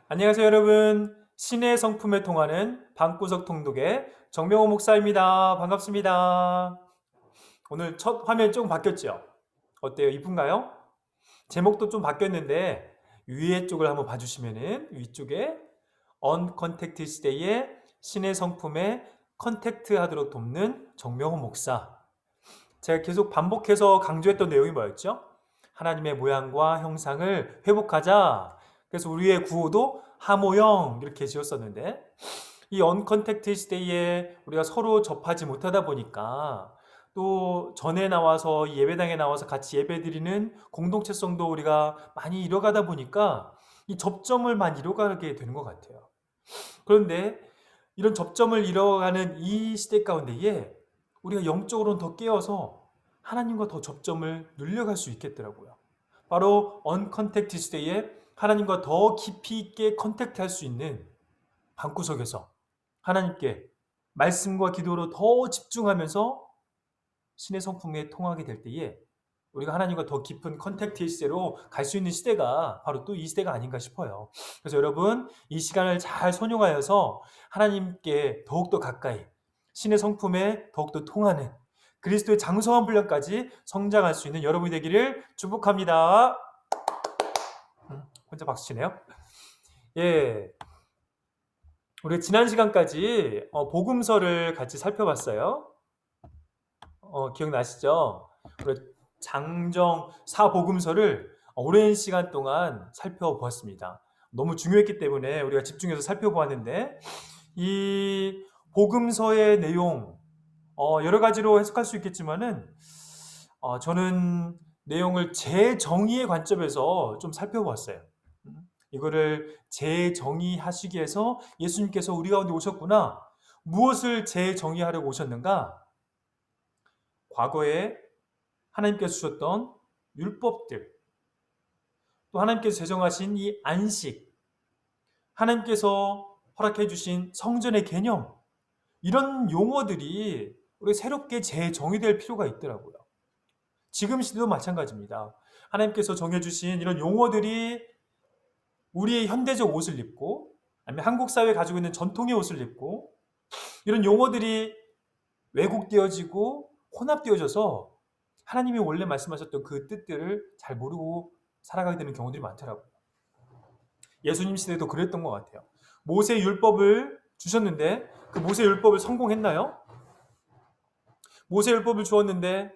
안녕하세요, 여러분. 신의 성품에 통하는 방구석 통독의 정명호 목사입니다. 반갑습니다. 오늘 첫 화면 조금 바뀌었죠? 어때요? 이쁜가요? 제목도 좀 바뀌었는데 위에 쪽을 한번 봐주시면은 위쪽에 Uncontacted 시대의 신의 성품에 컨택트 하도록 돕는 정명호 목사. 제가 계속 반복해서 강조했던 내용이 뭐였죠? 하나님의 모양과 형상을 회복하자. 그래서 우리의 구호도 하모형 이렇게 지었었는데 이 언컨택트 시대에 우리가 서로 접하지 못하다 보니까 또 전에 나와서 이 예배당에 나와서 같이 예배드리는 공동체성도 우리가 많이 잃어가다 보니까 이 접점을 많이 잃어가게 되는 것 같아요. 그런데 이런 접점을 잃어가는 이 시대 가운데에 우리가 영적으로는 더 깨어서 하나님과 더 접점을 늘려갈 수 있겠더라고요. 바로 언컨택트 시대에 하나님과 더 깊이 있게 컨택트 할 수 있는 방구석에서 하나님께 말씀과 기도로 더 집중하면서 신의 성품에 통하게 될 때에 우리가 하나님과 더 깊은 컨택트의 시대로 갈 수 있는 시대가 바로 또 이 시대가 아닌가 싶어요. 그래서 여러분 이 시간을 잘 선용하여서 하나님께 더욱더 가까이 신의 성품에 더욱더 통하는 그리스도의 장성한 분량까지 성장할 수 있는 여러분이 되기를 축복합니다. 혼자 박수 치네요. 예, 우리 지난 시간까지 복음서를 같이 살펴봤어요. 기억나시죠? 우리 장정 사복음서를 오랜 시간 동안 살펴보았습니다. 너무 중요했기 때문에 우리가 집중해서 살펴보았는데 이 복음서의 내용 여러 가지로 해석할 수 있겠지만은 저는 내용을 재정의의 관점에서 좀 살펴보았어요. 이거를 재정의하시기 위해서 예수님께서 우리 가운데 오셨구나. 무엇을 재정의하려고 오셨는가? 과거에 하나님께서 주셨던 율법들, 또 하나님께서 제정하신 이 안식, 하나님께서 허락해 주신 성전의 개념, 이런 용어들이 우리 새롭게 재정의될 필요가 있더라고요. 지금 시대도 마찬가지입니다. 하나님께서 정해주신 이런 용어들이 우리의 현대적 옷을 입고, 아니면 한국 사회에 가지고 있는 전통의 옷을 입고, 이런 용어들이 왜곡되어지고 혼합되어져서 하나님이 원래 말씀하셨던 그 뜻들을 잘 모르고 살아가게 되는 경우들이 많더라고요. 예수님 시대도 그랬던 것 같아요. 모세 율법을 주셨는데 그 모세 율법을 성공했나요? 모세 율법을 주었는데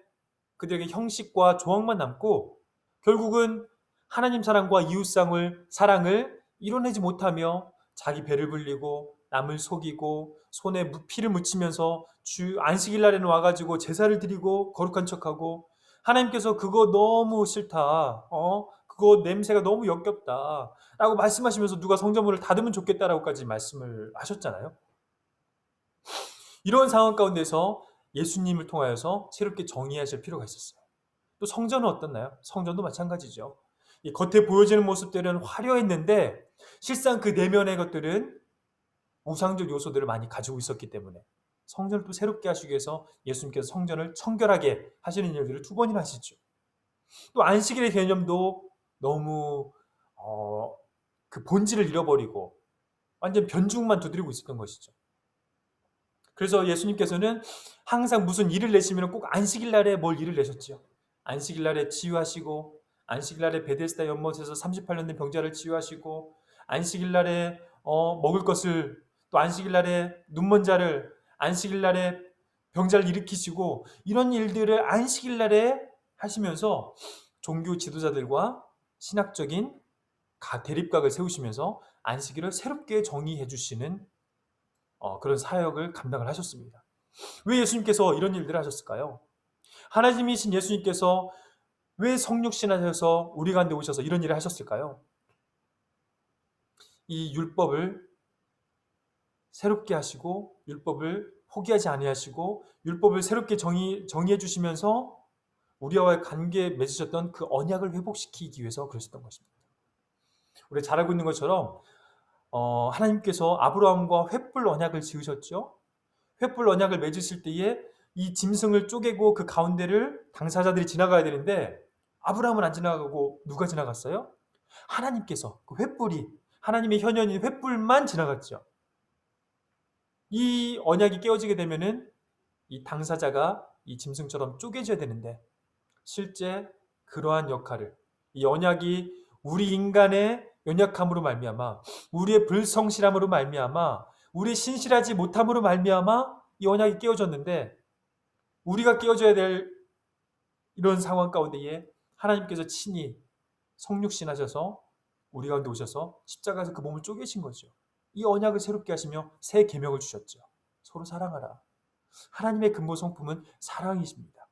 그들에게 형식과 조항만 남고 결국은 하나님 사랑과 이웃 사랑을 이뤄내지 못하며 자기 배를 불리고 남을 속이고 손에 피를 묻히면서 주 안식일 날에는 와가지고 제사를 드리고 거룩한 척하고 하나님께서 그거 너무 싫다. 그거 냄새가 너무 역겹다. 라고 말씀하시면서 누가 성전문을 닫으면 좋겠다라고까지 말씀을 하셨잖아요. 이런 상황 가운데서 예수님을 통하여서 새롭게 정의하실 필요가 있었어요. 또 성전은 어떻나요? 성전도 마찬가지죠. 이 겉에 보여지는 모습들은 화려했는데 실상 그 내면의 것들은 우상적 요소들을 많이 가지고 있었기 때문에 성전을 또 새롭게 하시기 위해서 예수님께서 성전을 청결하게 하시는 일들을 두 번이나 하시죠. 또 안식일의 개념도 너무 그 본질을 잃어버리고 완전 변죽만 두드리고 있었던 것이죠. 그래서 예수님께서는 항상 무슨 일을 내시면 꼭 안식일 날에 뭘 일을 내셨지요. 안식일 날에 치유하시고 안식일 날에 베데스다 연못에서 38년 된 병자를 치유하시고 안식일 날에 먹을 것을 또 안식일 날에 눈먼 자를 안식일 날에 병자를 일으키시고 이런 일들을 안식일 날에 하시면서 종교 지도자들과 신학적인 대립각을 세우시면서 안식일을 새롭게 정의해 주시는 그런 사역을 감당을 하셨습니다. 왜 예수님께서 이런 일들을 하셨을까요? 하나님이신 예수님께서 왜 성육신하셔서 우리 가운데 오셔서 이런 일을 하셨을까요? 이 율법을 새롭게 하시고 율법을 포기하지 아니하시고 율법을 새롭게 정의해 주시면서 우리와의 관계에 맺으셨던 그 언약을 회복시키기 위해서 그러셨던 것입니다. 우리 잘 알고 있는 것처럼 하나님께서 아브라함과 횃불 언약을 지으셨죠. 횃불 언약을 맺으실 때에 이 짐승을 쪼개고 그 가운데를 당사자들이 지나가야 되는데 아브라함은 안 지나가고 누가 지나갔어요? 하나님께서 그 횃불이 하나님의 현현인 횃불만 지나갔죠. 이 언약이 깨어지게 되면은 이 당사자가 이 짐승처럼 쪼개져야 되는데 실제 그러한 역할을 이 언약이 우리 인간의 연약함으로 말미암아 우리의 불성실함으로 말미암아 우리 신실하지 못함으로 말미암아 이 언약이 깨어졌는데 우리가 깨어져야 될 이런 상황 가운데에 하나님께서 친히 성육신하셔서 우리 가운데 오셔서 십자가에서 그 몸을 쪼개신 거죠. 이 언약을 새롭게 하시며 새 계명을 주셨죠. 서로 사랑하라. 하나님의 근본 성품은 사랑이십니다.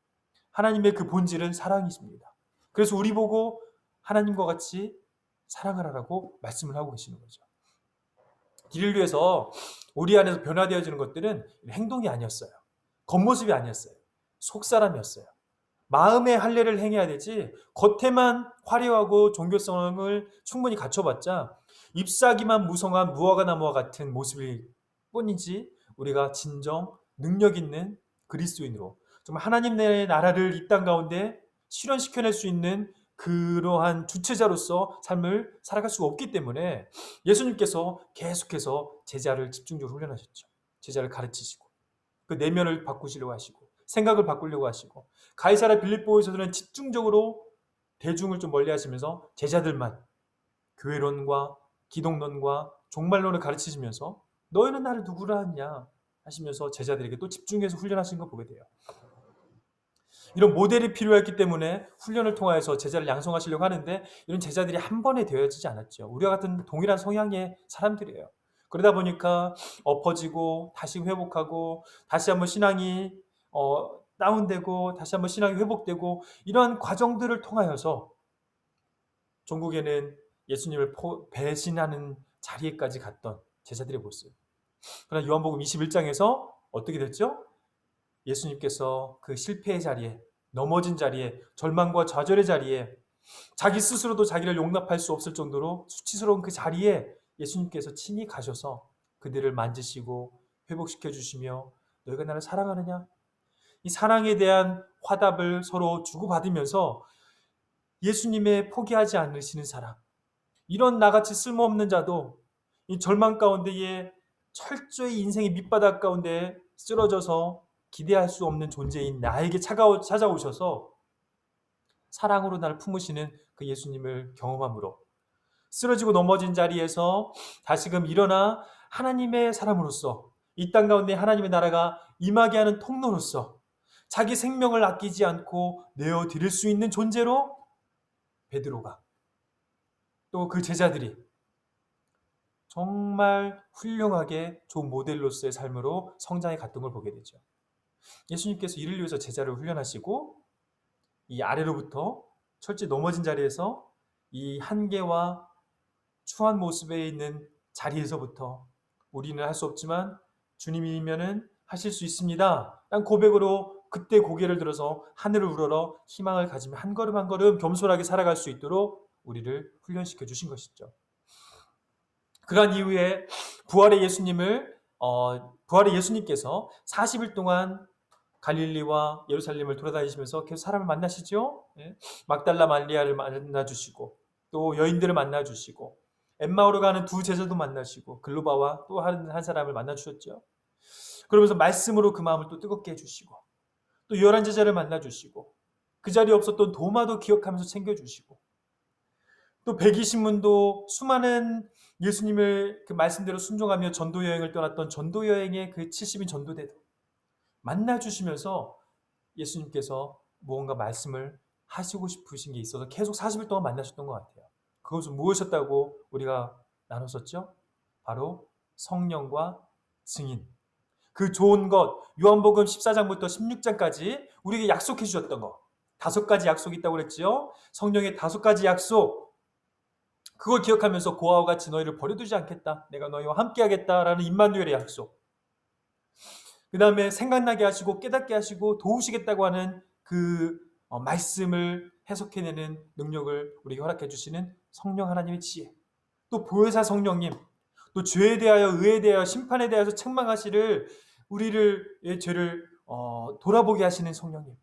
하나님의 그 본질은 사랑이십니다. 그래서 우리 보고 하나님과 같이 사랑하라라고 말씀을 하고 계시는 거죠. 이를 위해서 우리 안에서 변화되어지는 것들은 행동이 아니었어요. 겉모습이 아니었어요. 속사람이었어요. 마음의 할례를 행해야 되지 겉에만 화려하고 종교성을 충분히 갖춰봤자 잎사귀만 무성한 무화과 나무와 같은 모습일 뿐이지 우리가 진정 능력 있는 그리스도인으로 정말 하나님 나라를 이 땅 가운데 실현시켜낼 수 있는 그러한 주체자로서 삶을 살아갈 수가 없기 때문에 예수님께서 계속해서 제자를 집중적으로 훈련하셨죠. 제자를 가르치시고 그 내면을 바꾸시려고 하시고 생각을 바꾸려고 하시고 가이사랴 빌립보에서는 집중적으로 대중을 좀 멀리 하시면서 제자들만 교회론과 기독론과 종말론을 가르치시면서 너희는 나를 누구라 하냐 하시면서 제자들에게 또 집중해서 훈련하신 거 보게 돼요. 이런 모델이 필요했기 때문에 훈련을 통하여서 제자를 양성하시려고 하는데 이런 제자들이 한 번에 되어지지 않았죠. 우리와 같은 동일한 성향의 사람들이에요. 그러다 보니까 엎어지고 다시 회복하고 다시 한번 신앙이 다운되고 다시 한번 신앙이 회복되고 이러한 과정들을 통하여서 종국에는 예수님을 배신하는 자리에까지 갔던 제자들의 모습. 그러나 요한복음 21장에서 어떻게 됐죠? 예수님께서 그 실패의 자리에 넘어진 자리에 절망과 좌절의 자리에 자기 스스로도 자기를 용납할 수 없을 정도로 수치스러운 그 자리에 예수님께서 친히 가셔서 그들을 만지시고 회복시켜 주시며 너희가 나를 사랑하느냐? 이 사랑에 대한 화답을 서로 주고받으면서 예수님의 포기하지 않으시는 사랑 이런 나같이 쓸모없는 자도 이 절망 가운데에 철저히 인생의 밑바닥 가운데 쓰러져서 기대할 수 없는 존재인 나에게 찾아오셔서 사랑으로 나를 품으시는 그 예수님을 경험함으로 쓰러지고 넘어진 자리에서 다시금 일어나 하나님의 사람으로서 이 땅 가운데 하나님의 나라가 임하게 하는 통로로서 자기 생명을 아끼지 않고 내어드릴 수 있는 존재로 베드로가 또 그 제자들이 정말 훌륭하게 좋은 모델로서의 삶으로 성장해 갔던 걸 보게 되죠. 예수님께서 이를 위해서 제자를 훈련하시고 이 아래로부터 철저히 넘어진 자리에서 이 한계와 추한 모습에 있는 자리에서부터 우리는 할 수 없지만 주님이면은 하실 수 있습니다. 란 고백으로 그때 고개를 들어서 하늘을 우러러 희망을 가지며 한 걸음 한 걸음 겸손하게 살아갈 수 있도록 우리를 훈련시켜 주신 것이죠. 그러한 이후에 부활의 예수님께서 40일 동안 갈릴리와 예루살렘을 돌아다니시면서 계속 사람을 만나시죠. 예? 막달라 말리아를 만나주시고 또 여인들을 만나주시고 엠마오로 가는 두 제자도 만나시고 글로바와 또 한 사람을 만나주셨죠. 그러면서 말씀으로 그 마음을 또 뜨겁게 해주시고 또 11제자를 만나주시고 그 자리에 없었던 도마도 기억하면서 챙겨주시고 또 120문도 수많은 예수님을 그 말씀대로 순종하며 전도 여행을 떠났던 전도 여행의 그 70인 전도대도 만나주시면서 예수님께서 무언가 말씀을 하시고 싶으신 게 있어서 계속 40일 동안 만나셨던 것 같아요. 그것은 무엇이었다고 우리가 나눴었죠? 바로 성령과 증인. 그 좋은 것, 요한복음 14장부터 16장까지 우리에게 약속해 주셨던 것. 5가지 약속이 있다고 그랬지요? 성령의 5가지 약속. 그걸 기억하면서 고아와 같이 너희를 버려두지 않겠다. 내가 너희와 함께 하겠다라는 임마누엘의 약속. 그 다음에 생각나게 하시고 깨닫게 하시고 도우시겠다고 하는 그 말씀을 해석해내는 능력을 우리에게 허락해 주시는 성령 하나님의 지혜. 또 보혜사 성령님. 또 죄에 대하여 의에 대하여 심판에 대해서 책망하시를 우리의 죄를 돌아보게 하시는 성령님.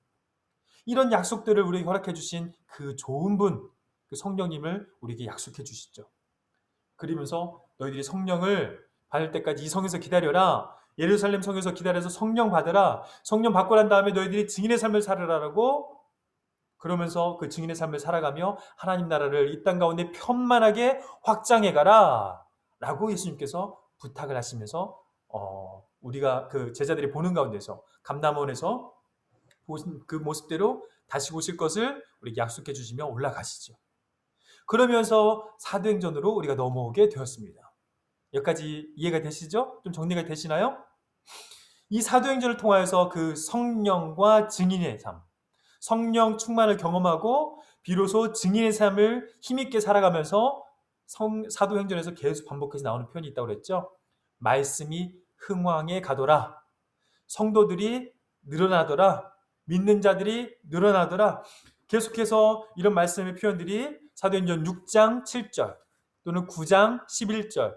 이런 약속들을 우리에게 허락해 주신 그 좋은 분, 그 성령님을 우리에게 약속해 주시죠. 그러면서 너희들이 성령을 받을 때까지 이 성에서 기다려라. 예루살렘 성에서 기다려서 성령 받으라. 성령 받고 난 다음에 너희들이 증인의 삶을 살으라라고, 그러면서 그 증인의 삶을 살아가며 하나님 나라를 이 땅 가운데 편만하게 확장해 가라 라고 예수님께서 부탁을 하시면서 우리가 그 제자들이 보는 가운데서 감람원에서 보신 그 모습대로 다시 오실 것을 우리에게 약속해 주시며 올라가시죠. 그러면서 사도행전으로 우리가 넘어오게 되었습니다. 여기까지 이해가 되시죠? 좀 정리가 되시나요? 이 사도행전을 통하여서 그 성령과 증인의 삶, 성령 충만을 경험하고 비로소 증인의 삶을 힘있게 살아가면서 사도행전에서 계속 반복해서 나오는 표현이 있다고 그랬죠. 말씀이 흥왕에 가더라. 성도들이 늘어나더라. 믿는 자들이 늘어나더라. 계속해서 이런 말씀의 표현들이 사도행전 6장 7절 또는 9장 11절,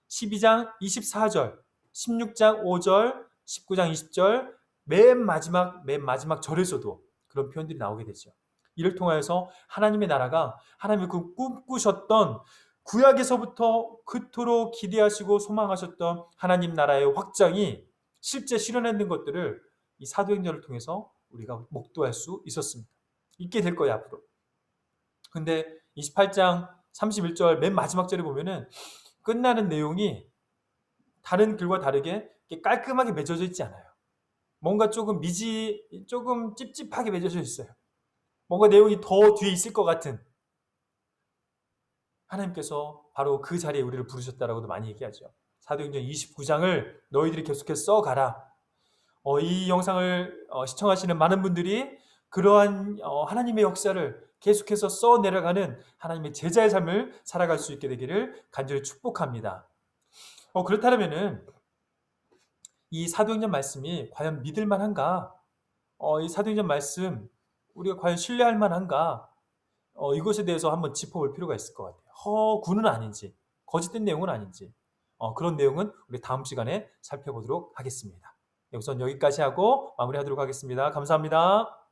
12장 24절, 16장 5절, 19장 20절, 맨 마지막 절에서도 그런 표현들이 나오게 되죠. 이를 통하여서 하나님의 나라가, 하나님이 그 꿈꾸셨던 구약에서부터 그토록 기대하시고 소망하셨던 하나님 나라의 확장이 실제 실현하는 것들을 이 사도행전을 통해서 우리가 목도할 수 있었습니다. 있게 될 거예요, 앞으로. 근데 28장 31절 맨 마지막 절에 보면은 끝나는 내용이 다른 글과 다르게 깔끔하게 맺어져 있지 않아요. 뭔가 조금 조금 찝찝하게 맺어져 있어요. 뭔가 내용이 더 뒤에 있을 것 같은, 하나님께서 바로 그 자리에 우리를 부르셨다라고도 많이 얘기하죠. 사도행전 29장을 너희들이 계속해서 써가라. 이 영상을 시청하시는 많은 분들이 그러한 하나님의 역사를 계속해서 써내려가는 하나님의 제자의 삶을 살아갈 수 있게 되기를 간절히 축복합니다. 그렇다면은 이 사도행전 말씀이 과연 믿을 만한가? 이 사도행전 말씀 우리가 과연 신뢰할 만한가? 이것에 대해서 한번 짚어볼 필요가 있을 것 같아요. 허구는 아닌지, 거짓된 내용은 아닌지, 그런 내용은 우리 다음 시간에 살펴보도록 하겠습니다. 우선 여기까지 하고 마무리하도록 하겠습니다. 감사합니다.